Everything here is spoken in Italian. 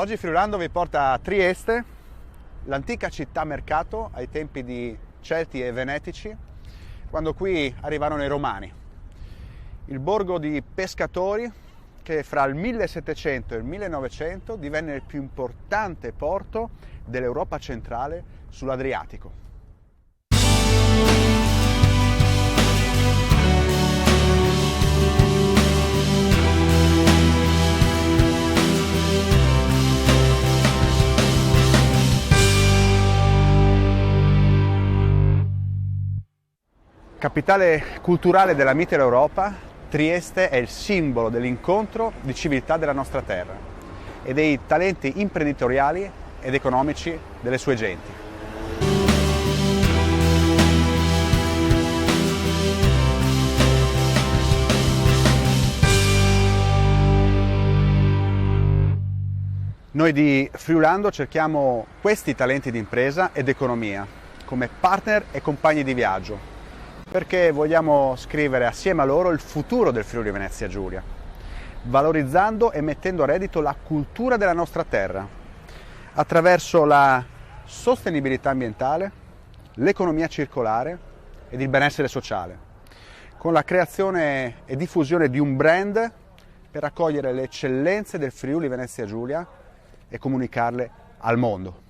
Oggi Friulando vi porta a Trieste, l'antica città mercato ai tempi di Celti e Venetici, quando qui arrivarono i Romani. Il borgo di pescatori che fra il 1700 e il 1900 divenne il più importante porto dell'Europa centrale sull'Adriatico. Capitale culturale della Mitteleuropa, Trieste è il simbolo dell'incontro di civiltà della nostra terra e dei talenti imprenditoriali ed economici delle sue genti. Noi di Friulando cerchiamo questi talenti di impresa ed economia come partner e compagni di viaggio, perché vogliamo scrivere assieme a loro il futuro del Friuli Venezia Giulia, valorizzando e mettendo a reddito la cultura della nostra terra, attraverso la sostenibilità ambientale, l'economia circolare ed il benessere sociale, con la creazione e diffusione di un brand per raccogliere le eccellenze del Friuli Venezia Giulia e comunicarle al mondo.